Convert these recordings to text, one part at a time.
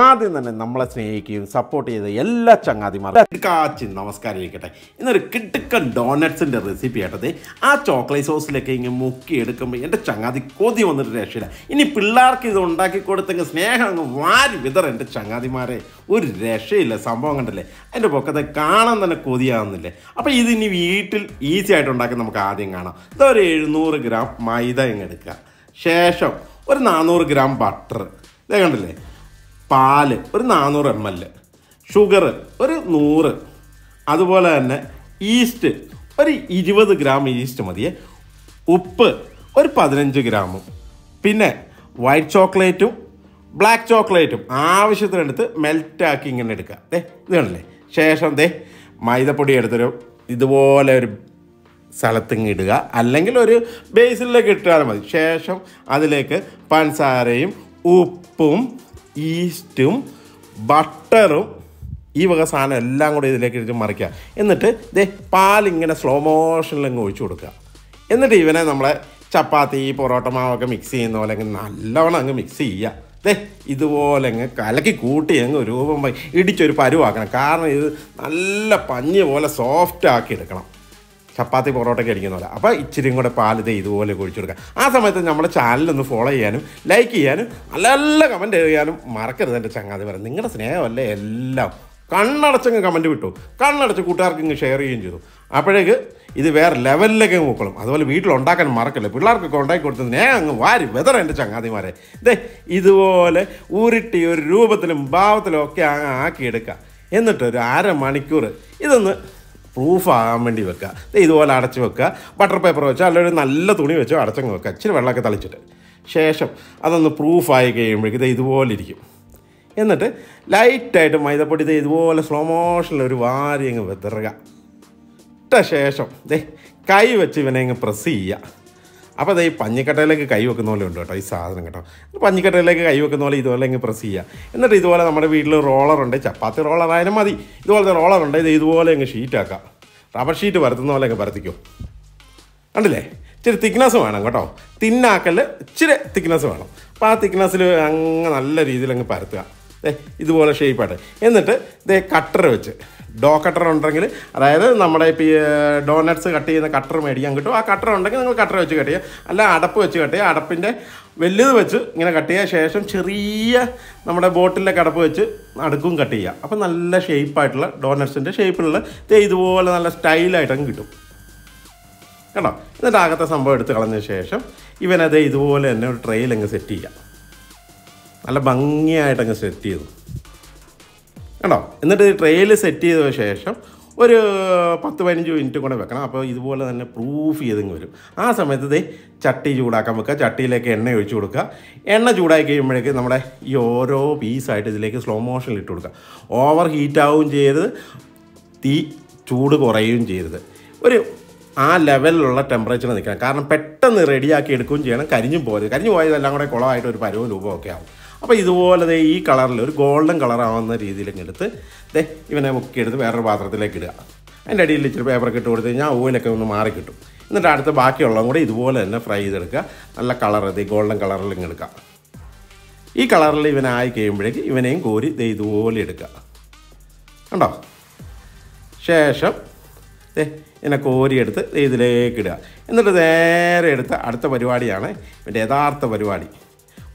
ആദ്യം തന്നെ നമ്മളെ സ്നേഹിക്കുകയും സപ്പോർട്ട് ചെയ്ത എല്ലാ ചങ്ങാതിമാർക്കും കാച്ചി നമസ്കാരം ഇരിക്കട്ടെ. ഇന്നൊരു കിടുക്കൻ ഡോണറ്റ്സിൻ്റെ റെസിപ്പി ആയിട്ടത്. ആ ചോക്ലേറ്റ് സോസിലൊക്കെ ഇങ്ങനെ മുക്കി എടുക്കുമ്പോൾ എൻ്റെ ചങ്ങാതി കൊതി വന്നിട്ട് രക്ഷയില്ല. ഇനി പിള്ളേർക്ക് ഇത് ഉണ്ടാക്കി കൊടുത്തെങ്കിൽ സ്നേഹം അങ്ങ് വാരി വിതർ. എൻ്റെ ചങ്ങാതിമാരെ ഒരു രക്ഷയില്ല. സംഭവം കണ്ടല്ലേ, അതിൻ്റെ പൊക്കത്തെ കാണാൻ തന്നെ കൊതിയാവുന്നില്ലേ. അപ്പോൾ ഇതിനി വീട്ടിൽ ഈസി ആയിട്ട് ഉണ്ടാക്കി നമുക്ക് ആദ്യം കാണാം. ഇതൊരു 700 ഗ്രാം മൈദ ഇങ്ങ് എടുക്കുക. ശേഷം ഒരു 400 ഗ്രാം ബട്ടർ, ഇതേ കണ്ടില്ലേ, പാല് ഒരു 400 ml, ഷുഗർ ഒരു 100, അതുപോലെ തന്നെ ഈസ്റ്റ് ഒരു 20 ഗ്രാം ഈസ്റ്റ് മതിയെ, ഉപ്പ് ഒരു 15 ഗ്രാമും, പിന്നെ വൈറ്റ് ചോക്ലേറ്റും ബ്ലാക്ക് ചോക്ലേറ്റും ആവശ്യത്തിനെടുത്ത് മെൽറ്റാക്കി ഇങ്ങനെ എടുക്കുക. ഇത് കണ്ടില്ലേ. ശേഷം മൈദപ്പൊടി എടുത്തൊരു ഇതുപോലെ ഒരു സ്ഥലത്തിങ്ങ് ഇടുക, അല്ലെങ്കിൽ ഒരു ബേസിലേക്ക് ഇട്ടാൽ മതി. ശേഷം അതിലേക്ക് പഞ്ചസാരയും ഉപ്പും ഈസ്റ്റും ബട്ടറും ഈ വക സാധനം എല്ലാം കൂടി ഇതിലേക്ക് ഇട്ട് മറിക്കുക. എന്നിട്ട് പാലിങ്ങനെ സ്ലോ മോഷനിൽ അങ്ങ് ഒഴിച്ചു കൊടുക്കുക. എന്നിട്ട് ഇവനെ നമ്മളെ ചപ്പാത്തി പൊറോട്ട മാവൊക്കെ മിക്സ് ചെയ്യുന്ന പോലെ അങ്ങ് നല്ലവണ്ണം അങ്ങ് മിക്സ് ചെയ്യുക. ഇതുപോലെ അങ്ങ് കലക്കി കൂട്ടി അങ്ങ് രൂപം ഇടിച്ചൊരു പരുവാക്കണം. കാരണം ഇത് നല്ല പഞ്ഞി പോലെ സോഫ്റ്റ് ആക്കി എടുക്കണം, ചപ്പാത്തി പൊറോട്ടയ്ക്ക് അടിക്കുന്ന പോലെ. അപ്പോൾ ഇച്ചിരിയും കൂടെ പാൽ ഇതുപോലെ ഒഴിച്ചു കൊടുക്കുക. ആ സമയത്ത് നമ്മുടെ ചാനലൊന്ന് ഫോളോ ചെയ്യാനും ലൈക്ക് ചെയ്യാനും നല്ല നല്ല കമൻറ്റ് ചെയ്യാനും മറക്കരുത്. എൻ്റെ ചങ്ങാതി പറയാം, നിങ്ങളുടെ സ്നേഹമല്ലേ എല്ലാം. കണ്ണടച്ചങ്ങ് കമൻറ്റ് വിട്ടു, കണ്ണടച്ച് കൂട്ടുകാർക്ക് ഇങ്ങ് ഷെയർ ചെയ്യുകയും ചെയ്തു. അപ്പോഴേക്ക് ഇത് വേറെ ലെവലിലേക്ക് നോക്കണം. അതുപോലെ വീട്ടിലുണ്ടാക്കാൻ മറക്കല്ലേ, പിള്ളേർക്കൊക്കെ ഉണ്ടാക്കി കൊടുത്ത് സ്നേഹം അങ്ങ് വാരി വെതറ. എൻ്റെ ചങ്ങാതിമാരെ ഇതുപോലെ ഉരുട്ടി ഒരു രൂപത്തിലും ഭാവത്തിലും ഒക്കെ ആക്കിയെടുക്കുക. എന്നിട്ട് ഒരു അരമണിക്കൂർ ഇതൊന്ന് പ്രൂഫാകാൻ വേണ്ടി വെക്കുക. ഇതുപോലെ അടച്ച് വെക്കുക. ബട്ടർ പേപ്പർ വെച്ചോ അല്ലെങ്കിൽ ഒരു നല്ല തുണി വെച്ചോ അടച്ചങ്ങ് വെക്കുക, ഇച്ചിരി വെള്ളമൊക്കെ തളിച്ചിട്ട്. ശേഷം അതൊന്ന് പ്രൂഫായി കഴിയുമ്പോഴേക്കും ഇതുപോലെ ഇരിക്കും. എന്നിട്ട് ലൈറ്റായിട്ട് മൈദപ്പൊടി ഇതുപോലെ സ്ലോ മോഷനിൽ ഒരു വാരി അങ്ങ് വെതറുക. ഇട്ട ശേഷം കൈ വെച്ച് ഇവനെ അങ്ങ് പ്രസ് ചെയ്യുക. അപ്പോൾ ഈ പഞ്ഞിക്കട്ടയിലേക്ക് കൈ വെക്കുന്ന പോലെ ഉണ്ട് കേട്ടോ ഈ സാധനം കേട്ടോ. പഞ്ഞിക്കട്ടയിലേക്ക് കൈ വെക്കുന്ന പോലെ ഇതുപോലെ അങ്ങ് പ്രസ് ചെയ്യുക. എന്നിട്ട് ഇതുപോലെ നമ്മുടെ വീട്ടിൽ റോളറുണ്ട്, ചപ്പാത്തി റോളറായാലും മതി. ഇതുപോലത്തെ റോളറുണ്ട്, ഇതുപോലെ അങ്ങ് ഷീറ്റാക്കുക. റബ്ബർ ഷീറ്റ് പരത്തുന്ന പോലെയൊക്കെ പരത്തിക്കും. കണ്ടില്ലേ, ഇച്ചിരി തിക്നെസ് വേണം കേട്ടോ. തിന്നാക്കല് ഇച്ചിരി തിക്നെസ് വേണം. അപ്പോൾ ആ തിക്നെസ്സിൽ അങ്ങ് നല്ല രീതിയിൽ അങ്ങ് പരത്തുക. ഇതുപോലെ ഷേപ്പായിട്ട്. എന്നിട്ട് കട്ടർ വെച്ച്, ഡോ കട്ടർ ഉണ്ടെങ്കിൽ, അതായത് നമ്മുടെ ഇപ്പോൾ ഈ ഡോണറ്റ്സ് കട്ട് ചെയ്യുന്ന കട്ടർ മേടിക്കാൻ കിട്ടും. ആ കട്ടർ ഉണ്ടെങ്കിൽ നിങ്ങൾ കട്ടർ വെച്ച് കട്ട് ചെയ്യുക, അല്ല അടപ്പ് വെച്ച് കട്ട് ചെയ്യുക. അടപ്പിൻ്റെ വലുത് വെച്ച് ഇങ്ങനെ കട്ട് ചെയ്യുക. ശേഷം ചെറിയ നമ്മുടെ ബോട്ടിലൊക്കെ അടപ്പ് വെച്ച് അടുക്കും കട്ട് ചെയ്യുക. അപ്പോൾ നല്ല ഷേപ്പായിട്ടുള്ള ഡോണറ്റ്സിൻ്റെ ഷേപ്പിലുള്ള ഇതുപോലെ നല്ല സ്റ്റൈലായിട്ടങ്ങ് കിട്ടും കേട്ടോ. എന്നിട്ട് ആകത്തെ സംഭവം എടുത്ത് കളഞ്ഞ ശേഷം ഇവനത് ഇതുപോലെ തന്നെ ഒരു ട്രെയിലങ്ങ് സെറ്റ് ചെയ്യുക. നല്ല ഭംഗിയായിട്ടങ്ങ് സെറ്റ് ചെയ്തു കേട്ടോ. എന്നിട്ട് ട്രെയിൽ സെറ്റ് ചെയ്ത ശേഷം ഒരു 10-15 മിനിറ്റ് കൂടെ വെക്കണം. അപ്പോൾ ഇതുപോലെ തന്നെ പ്രൂഫ് ചെയ്തിങ്ങ് വരും. ആ സമയത്ത് ചട്ടി ചൂടാക്കാൻ വെക്കുക. ചട്ടിയിലേക്ക് എണ്ണ ഒഴിച്ചു കൊടുക്കുക. എണ്ണ ചൂടായി കഴിയുമ്പോഴേക്ക് നമ്മുടെ ഈ ഓരോ പീസായിട്ട് ഇതിലേക്ക് സ്ലോ മോഷനിൽ ഇട്ട് കൊടുക്കുക. ഓവർ ഹീറ്റാവുകയും ചെയ്യരുത്, തീ ചൂട് കുറയുകയും ചെയ്യരുത്. ഒരു ആ ലെവലിലുള്ള ടെമ്പറേച്ചറിൽ നിൽക്കണം. കാരണം പെട്ടെന്ന് റെഡിയാക്കി എടുക്കുകയും ചെയ്യണം. കരിഞ്ഞും പോയതെല്ലാം കൂടെ കുളമായിട്ട് ഒരു പരുവ രൂപമൊക്കെ ആവും. അപ്പോൾ ഇതുപോലെ ഈ കളറിൽ ഒരു ഗോൾഡൻ കളറാവുന്ന രീതിയിലേക്ക് എടുത്ത് ഇവനെ മുക്കിയെടുത്ത് വേറൊരു പാത്രത്തിലേക്ക് ഇടുക. അതിൻ്റെ അടിയിൽ ഇച്ചിരി പേപ്പറൊക്കെ ഇട്ട് കൊടുത്ത് കഴിഞ്ഞാൽ ഓയിലൊക്കെ ഒന്ന് മാറി കിട്ടും. എന്നിട്ട് അടുത്ത് ബാക്കിയുള്ളതും കൂടി ഇതുപോലെ തന്നെ ഫ്രൈ ചെയ്തെടുക്കുക. നല്ല കളർ ഗോൾഡൻ കളറിൽ ഇങ്ങനെ എടുക്കുക. ഈ കളറിൽ ഇവനായി കഴിയുമ്പോഴേക്ക് ഇവനെയും കോരി ഇതുപോലെ എടുക്കുക കണ്ടോ. ശേഷം ഇതിനെ കോരിയെടുത്ത് ഇതിലേക്ക് ഇടുക. എന്നിട്ട് നേരെ എടുത്ത് അടുത്ത പരിപാടിയാണ് ഇതിൻ്റെ യഥാർത്ഥ പരിപാടി.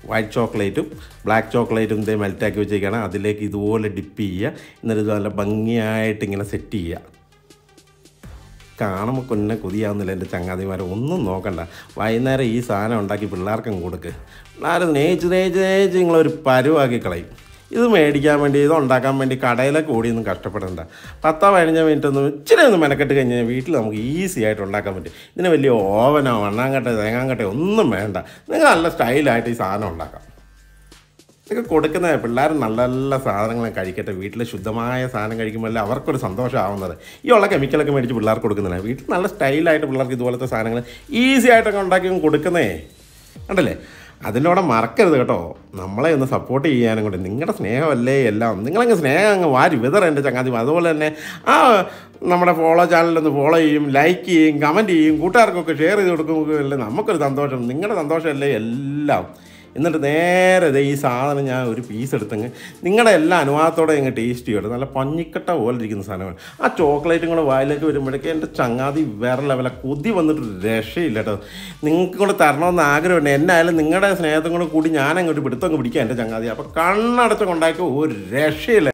വൈറ്റ് ചോക്ലേറ്റും ബ്ലാക്ക് ചോക്ലേറ്റും മെൽറ്റാക്കി വെച്ചേക്കാണ്. അതിലേക്ക് ഇതുപോലെ ഡിപ്പ് ചെയ്യുക. എന്നിട്ട് ഇത് നല്ല ഭംഗിയായിട്ട് ഇങ്ങനെ സെറ്റ് ചെയ്യുക. കാണുമ്പോൾ കൊന്നെ കൊതിയാവുന്നില്ല എൻ്റെ ചങ്ങാതിമാരെ. ഒന്നും നോക്കണ്ട, വൈകുന്നേരം ഈ സാധനം ഉണ്ടാക്കി പിള്ളേർക്കും കൊടുക്ക്. പിള്ളേർ നേച്ച് നിങ്ങളൊരു പരുവാക്കി കളയും. ഇത് മേടിക്കാൻ വേണ്ടി, ഇത് ഉണ്ടാക്കാൻ വേണ്ടി കടയിലൊക്കെ ഓടിയൊന്നും കഷ്ടപ്പെടേണ്ട. 10-15 മിനിറ്റ് ഒന്നും ഇച്ചിരി ഒന്ന് മെനക്കെട്ട് കഴിഞ്ഞാൽ വീട്ടിൽ നമുക്ക് ഈസി ആയിട്ട് ഉണ്ടാക്കാൻ പറ്റും. ഇതിന് വലിയ ഓവനോ മണ്ണാങ്കട്ട തേങ്ങാങ്കട്ട ഒന്നും വേണ്ട. നിങ്ങൾ നല്ല സ്റ്റൈലായിട്ട് ഈ സാധനം ഉണ്ടാക്കാം. ഇതൊക്കെ കൊടുക്കുന്ന പിള്ളേർ നല്ല നല്ല സാധനങ്ങൾ കഴിക്കട്ടെ. വീട്ടിൽ ശുദ്ധമായ സാധനം കഴിക്കുമ്പോൾ അവർക്കൊരു സന്തോഷമാവുന്നത്. ഈ ഉള്ള കെമിക്കലൊക്കെ മേടിച്ച് പിള്ളേർക്ക് കൊടുക്കുന്നില്ല. വീട്ടിൽ നല്ല സ്റ്റൈലായിട്ട് പിള്ളേർക്ക് ഇതുപോലത്തെ സാധനങ്ങൾ ഈസി ആയിട്ടൊക്കെ ഉണ്ടാക്കി കൊടുക്കുന്നേ കണ്ടല്ലേ. അതിനോടെ മറക്കരുത് കേട്ടോ, നമ്മളെ ഒന്ന് സപ്പോർട്ട് ചെയ്യാനും കൂടി. നിങ്ങളുടെ സ്നേഹമല്ലേ എല്ലാം. നിങ്ങളങ്ങ് സ്നേഹം അങ്ങ് വാരി വിതറ എൻ്റെ ചങ്ങാതി. അതുപോലെ തന്നെ നമ്മുടെ ചാനലൊന്ന് ഫോളോ ചെയ്യും, ലൈക്ക് ചെയ്യും, കമൻറ്റ് ചെയ്യും, കൂട്ടുകാർക്കൊക്കെ ഷെയർ ചെയ്ത് കൊടുക്കുമ്പോഴല്ലേ നമുക്കൊരു സന്തോഷം. നിങ്ങളുടെ സന്തോഷമല്ലേ എല്ലാം. എന്നിട്ട് നേരെ ഈ സാധനം ഞാൻ ഒരു പീസ് എടുത്തങ്ങ് നിങ്ങളുടെ എല്ലാ അനുവാദത്തോടെ അങ്ങ് ടേസ്റ്റ് ചെയ്യട്ടെ. നല്ല പഞ്ഞിക്കട്ട പോലെ ഇരിക്കുന്ന സാധനമാണ്. ആ ചോക്ലേറ്റും കൂടെ വായിലേക്ക് വരുമ്പോഴേക്കും എൻ്റെ ചങ്ങാതി വേറെ ലെവല കൊതി വന്നിട്ട് രക്ഷയില്ല കേട്ടോ. നിങ്ങൾക്ക് കൂടെ തരണമെന്ന് ആഗ്രഹമുണ്ട്. എന്നായാലും നിങ്ങളുടെ സ്നേഹത്തും കൂടെ കൂടി ഞാൻ അങ്ങോട്ട് പിടുത്തങ്ങ് പിടിക്കാം എൻ്റെ ചങ്ങാതി. അപ്പോൾ കണ്ണടച്ച് കൊണ്ടാക്കി ഒരു രക്ഷയില്ല.